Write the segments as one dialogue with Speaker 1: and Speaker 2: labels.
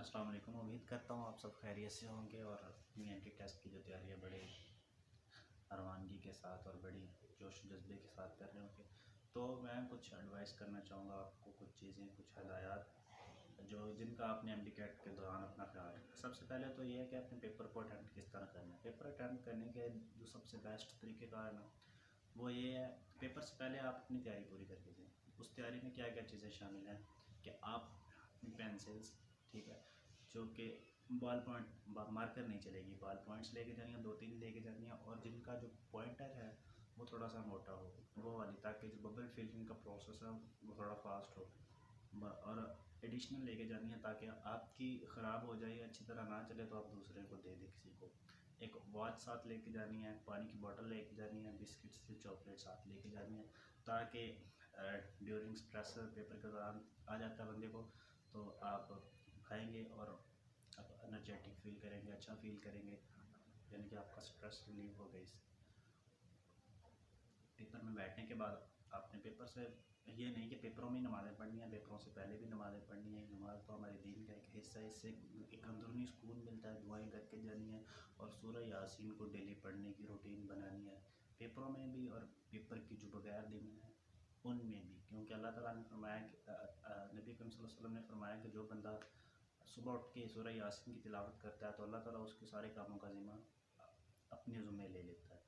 Speaker 1: अस्सलाम वालेकुम। उम्मीद करता हूँ आप सब खैरियत से होंगे और अपनी एंटी टेस्ट की जो तैयारी है बड़े रवानगी के साथ और बड़ी जोश जज्बे के साथ कर रहे होंगे। तो मैं कुछ एडवाइस करना चाहूँगा आपको, कुछ चीज़ें, कुछ हदायत जो जिनका आपने एमडी कैट के दौरान अपना ख्याल रखें। सबसे पहले तो ये है कि अपने पेपर को अटैम्प्ट किस तरह करना है। पेपर अटैम्प्ट करने के जो सबसे बेस्ट तरीक़ेकार है ना, वो ये है, पेपर से पहले आप अपनी तैयारी पूरी करके जाएँ। उस तैयारी में क्या क्या चीज़ें शामिल हैं कि आप अपनी पेंसिल्स, ठीक है, जो कि बॉल पॉइंट मार्कर नहीं चलेगी, बॉल पॉइंट्स लेके जानी है, 2-3 लेके जानी है, और जिनका जो पॉइंटर है वो थोड़ा सा मोटा हो, वो वाली, ताकि जो बबल फिलिंग का प्रोसेस है वो थोड़ा फास्ट हो। और एडिशनल लेके जानी है ताकि आपकी ख़राब हो जाए, अच्छी तरह ना चले तो आप दूसरे को दे दें किसी को। एक वॉच साथ लेके जानी है, पानी की बोतल लेके जानी है, बिस्किट्स से चॉकलेट साथ लेके जानी है, ताकि ड्यूरिंग स्ट्रेस पेपर के दौरान आ जाता है बंदे को, तो आप खाएंगे और आप एनर्जेटिक फील करेंगे, अच्छा फील करेंगे, यानी कि आपका स्ट्रेस रिलीव होगा इससे। पेपर में बैठने के बाद आपने पेपर से ये नहीं कि पेपरों में ही नमाज़ें पढ़नी है, पेपरों से पहले भी नमाज़ें पढ़नी है। नमाज़ तो हमारे दीन का एक हिस्सा है, इससे एक अंदरूनी सुकून मिलता है, दुआएं करके जानी है और सूरह यासीन को डेली पढ़ने की रूटीन बनानी है, पेपरों में भी और पेपर की जो बगैर दिन है उनमें भी। क्योंकि अल्लाह ताला ने फरमाया कि नबी करीम सल्लल्लाहु अलैहि वसल्लम ने फरमाया कि जो बंदा सुबह उठ के सूरह यासीन की तिलावत करता है तो अल्लाह ताला उसके सारे कामों का ज़िम्मा अपने ज़ुम्मे ले लेता है।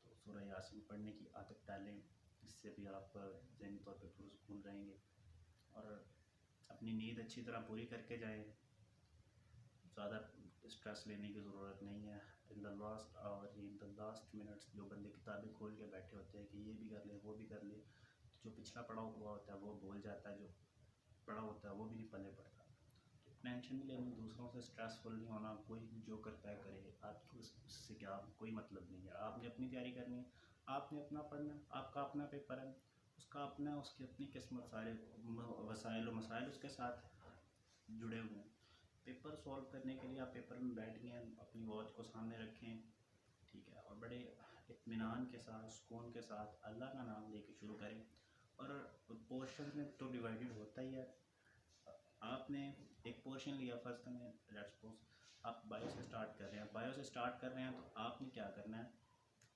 Speaker 1: तो सूरह यासीन पढ़ने की आदत डालें, इससे भी आप ज़हनी तौर पे पुरसुकून रहेंगे और अपनी नींद अच्छी तरह पूरी करके जाएं। ज़्यादा स्ट्रेस लेने की ज़रूरत नहीं है। इन द लास्ट मिनट्स जो बंदे किताबें खोल के बैठे होते हैं कि ये भी कर ले, वो भी कर ले, तो जो पिछला पढ़ा हुआ होता है वो भूल जाता है, जो पढ़ा होता है वो भी नहीं पल्ले पड़ता। तो टेंशन नहीं लेनी, दूसरों से स्ट्रेसफुल नहीं होना, कोई जो करता है करे, आपको उससे क्या कोई मतलब नहीं है। आपने अपनी तैयारी करनी है, आपने अपना पढ़ना है, आपका अपना पेपर है, उसका अपना, उसकी अपनी किस्मत, सारे वसाइल और मसाइल उसके साथ जुड़े हुए हैं। पेपर सॉल्व करने के लिए आप पेपर में बैठ गए, अपनी वॉच को सामने रखें, ठीक है, और बड़े इत्मीनान के साथ, सुकून के साथ अल्लाह का नाम लेके शुरू करें। और पोर्शन में तो डिवाइडेड होता ही है। आपने एक पोर्शन लिया, फ़र्ज़ करें लेट्स सपोज आप बायो से स्टार्ट कर रहे हैं, बायो से स्टार्ट कर रहे हैं, तो आपने क्या करना है,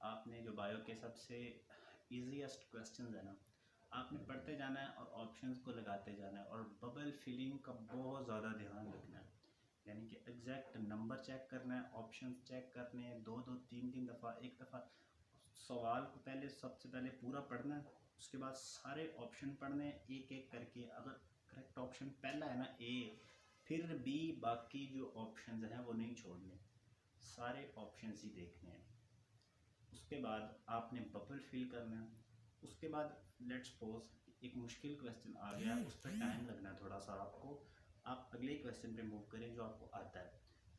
Speaker 1: आपने जो बायो के सबसे ईजीएस्ट क्वेश्चंस है ना, आपने पढ़ते जाना है और ऑप्शंस को लगाते जाना है और बबल फिलिंग का बहुत ज़्यादा ध्यान रखना है। यानी कि एग्जैक्ट नंबर चेक करना है, ऑप्शन चेक करने हैं, 2-2 3-3 दफ़ा, एक दफ़ा सवाल को पहले, सबसे पहले पूरा पढ़ना है, उसके बाद सारे ऑप्शन पढ़ने हैं एक एक करके। अगर करेक्ट ऑप्शन पहला है ना ए, फिर बी, बाकी जो ऑप्शंस हैं वो नहीं छोड़ने, सारे ऑप्शंस ही देखने हैं। उसके बाद आपने बबल फिल करना है। उसके बाद लेट्स सपोज एक मुश्किल क्वेश्चन आ गया, उस पर टाइम लगना है थोड़ा सा आपको, आप अगले क्वेश्चन पे मूव करें जो आपको आता है।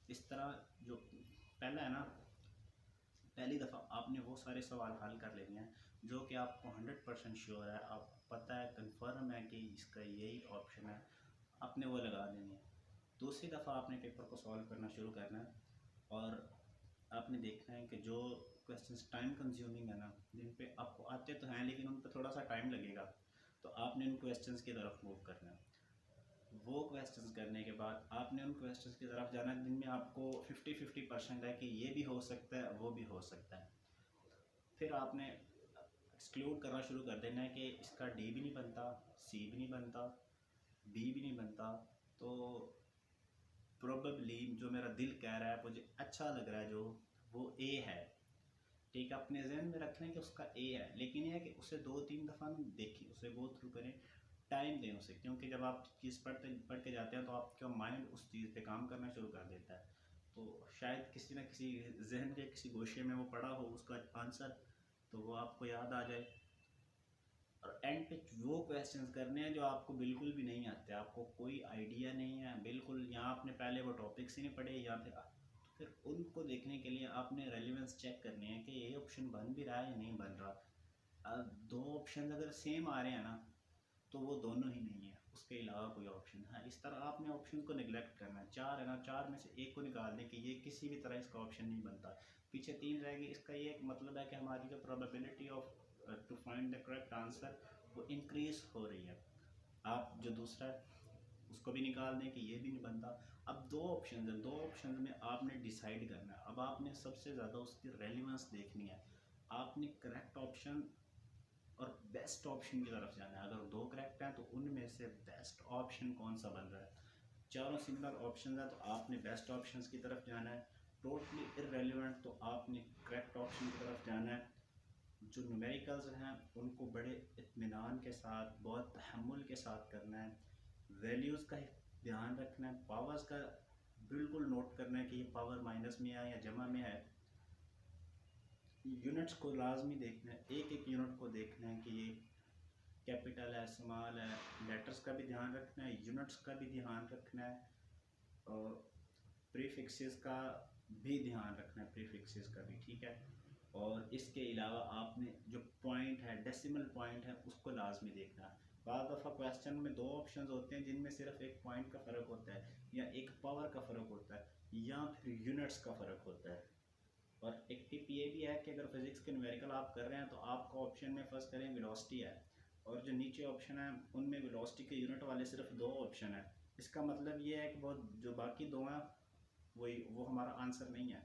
Speaker 1: इस तरह जो पहला है ना, पहली दफ़ा आपने वो सारे सवाल हल कर लेने हैं जो कि आपको 100% श्योर है, आपको पता है, कंफर्म है कि इसका यही ऑप्शन है, आपने वो लगा देनी है। दूसरी दफ़ा आपने पेपर को सॉल्व करना शुरू करना है और आपने देखना है कि जो क्वेश्चंस टाइम कंज्यूमिंग है ना, जिन पे आपको आते तो हैं लेकिन उन पर थोड़ा सा टाइम लगेगा, तो आपने उन क्वेश्चंस की तरफ मूव करना है। वो क्वेश्चंस करने के बाद आपने उन क्वेश्चंस की तरफ जाना है जिनमें आपको 50-50% है कि ये भी हो सकता है, वो भी हो सकता है। फिर आपने एक्सक्लूड करना शुरू कर देना है कि इसका डी भी नहीं बनता, सी भी नहीं बनता, बी भी नहीं बनता, तो प्रोबेबली जो मेरा दिल कह रहा है, मुझे अच्छा लग रहा है जो, वो ए है। ठीक है, अपने जहन में रखने कि उसका ए है, लेकिन यह है कि उसे 2-3 दफ़ा देखिए, उसे गो थ्रू करें, टाइम दें उसे, क्योंकि जब आप चीज़ पढ़ के जाते हैं तो आपका माइंड उस चीज़ पे काम करना शुरू कर देता है। तो शायद किसी न किसी जहन के किसी गोशे में वो पड़ा हो उसका आंसर, तो वो आपको याद आ जाए। और एंड पे वो क्वेश्चंस करने हैं जो आपको बिल्कुल भी नहीं आते, आपको कोई आइडिया नहीं है बिल्कुल, यहाँ आपने पहले वो टॉपिक्स ही नहीं पढ़े, या फिर उनको देखने के लिए आपने रेलिवेंस चेक करनी है कि ये ऑप्शन बन भी रहा है या नहीं बन रहा। अब दो ऑप्शन अगर सेम आ रहे हैं ना, तो वो दोनों ही नहीं है, उसके अलावा कोई ऑप्शन है। इस तरह आपने ऑप्शन को निगलेक्ट करना है। 4 है ना, 4 में से एक को निकाल दें कि ये किसी भी तरह इसका ऑप्शन नहीं बनता, पीछे 3 रहेगी। इसका ये मतलब है कि हमारी जो probability of to find the correct answer वो इंक्रीज हो रही है। आप जो दूसरा उसको भी निकाल दें कि ये भी नहीं बनता। अब दो ऑप्शन हैं, दो ऑप्शन में आपने डिसाइड करना है। अब आपने सबसे ज़्यादा उसकी रेलिवेंस देखनी है। आपने करेक्ट ऑप्शन और बेस्ट ऑप्शन की तरफ जाना है। अगर दो करेक्ट हैं तो उनमें से बेस्ट ऑप्शन कौन सा बन रहा है। चारों सिमिलर ऑप्शन है तो आपने बेस्ट ऑप्शन की तरफ जाना है। टोटली इररेलेवेंट तो आपने करेक्ट ऑप्शन की तरफ जाना है। जो न्यूमेरिकल्स हैं उनको बड़े इत्मीनान के साथ, बहुत तहम्मुल के साथ करना है। वैल्यूज़ का ध्यान रखना है, पावर्स का बिल्कुल नोट करना है कि ये पावर माइनस में है या जमा में है। यूनिट्स को लाजमी देखना है, एक एक यूनिट को देखना है कि ये कैपिटल है, स्मॉल है। लेटर्स का भी ध्यान रखना है, यूनिट्स का भी ध्यान रखना है, और प्रीफिक्सेस का भी ध्यान रखना है, प्रीफिक्सेस का भी, ठीक है। और इसके अलावा आपने जो पॉइंट है, डेसिमल पॉइंट है, उसको लाजमी देखना है। बाद दफ़ा क्वेश्चन में दो ऑप्शंस होते हैं जिनमें सिर्फ एक पॉइंट का फ़र्क होता है, या एक पावर का फ़र्क होता है, या फिर यूनिट्स का फ़र्क होता है। और एक टिप ये भी है कि अगर फिज़िक्स के न्यूमेरिकल आप कर रहे हैं तो आपका ऑप्शन में फर्स्ट करें वेलोसिटी है, और जो नीचे ऑप्शन है उनमें वेलोसिटी के यूनिट वाले सिर्फ दो ऑप्शन है। इसका मतलब ये है कि बहुत जो बाकी दो हैं वो हमारा आंसर नहीं है।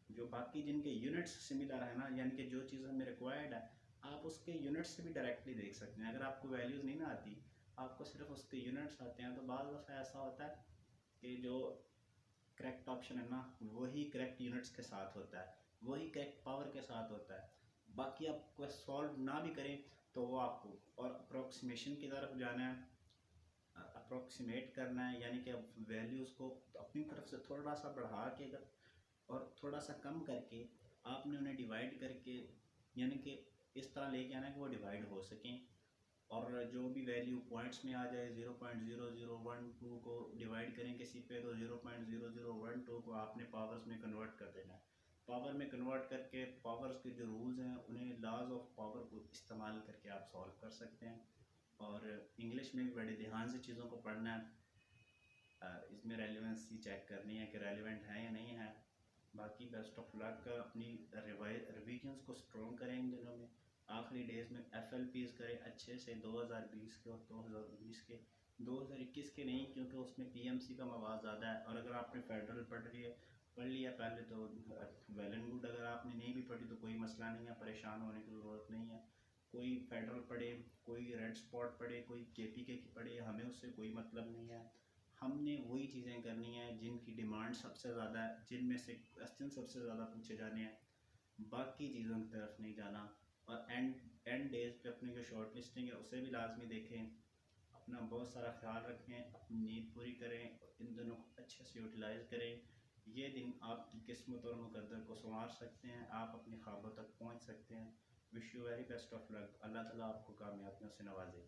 Speaker 1: जो बाकी जिनके यूनिट्स सिमिलर है ना, यानी कि जो चीज़ हमें रिक्वायर्ड है, आप उसके यूनिट्स से भी डायरेक्टली देख सकते हैं। अगर आपको वैल्यूज़ नहीं ना आती, आपको सिर्फ उसके यूनिट्स आते हैं, तो बाज़ दफ़ा ऐसा होता है कि जो करेक्ट ऑप्शन है ना वही करेक्ट यूनिट्स के साथ होता है, वही करेक्ट पावर के साथ होता है। बाकी आप सॉल्व ना भी करें तो वो आपको और अप्रोक्सीमेशन की तरफ जाना है, अप्रोक्सीमेट करना है, यानी कि वैल्यूज़ को अपनी तरफ से थोड़ा सा बढ़ा के अगर और थोड़ा सा कम करके आपने उन्हें डिवाइड करके, यानी कि इस तरह लेके आना है कि वो डिवाइड हो सकें। और जो भी वैल्यू पॉइंट्स में आ जाए, 0.0012 को डिवाइड करें किसी पे तो 0.0012 को आपने पावर्स में कन्वर्ट कर देना है। पावर में कन्वर्ट करके पावर्स के जो रूल्स हैं उन्हें, लॉज ऑफ पावर को इस्तेमाल करके आप सॉल्व कर सकते हैं। और इंग्लिश में भी बड़े ध्यान से चीज़ों को पढ़ना है, इसमें रेलिवेंसी चेक करनी है कि रेलिवेंट है या नहीं है। बाकी बेस्ट ऑफ लक, अपनी रिविजन्स को स्ट्रॉन्ग करें इन दिनों में। आखिरी डेज में FLPs करें अच्छे से 2020 के और 2019 के, 2021 के नहीं, क्योंकि उसमें PMC का मवाद ज़्यादा है। और अगर आपने फेडरल पढ़ लिया पहले तो वेल एंड गुड। अगर आपने नहीं भी पढ़ी तो कोई मसला नहीं है, परेशान होने की ज़रूरत नहीं है। कोई फेडरल पढ़े, कोई रेड स्पॉट पढ़े, कोई KPK की पढ़े, हमें उससे कोई मतलब नहीं है। हमने वही चीज़ें करनी है जिनकी डिमांड सबसे ज़्यादा है, जिनमें से क्वेश्चन सबसे ज़्यादा पूछे जाने हैं, बाकी चीज़ों की तरफ नहीं जाना। और एंड डेज पे अपनी जो शॉर्ट लिस्टिंग है उसे भी लाजमी देखें। अपना बहुत सारा ख्याल रखें, अपनी नींद पूरी करें, इन दोनों को अच्छे से यूटिलाइज़ करें। ये दिन आपकी किस्मत और मुकद्दर को संवार सकते हैं, आप अपने ख्वाबों तक पहुँच सकते हैं। Wish you very best of luck. Allah Taala आपको कामयाबियों से नवाजे।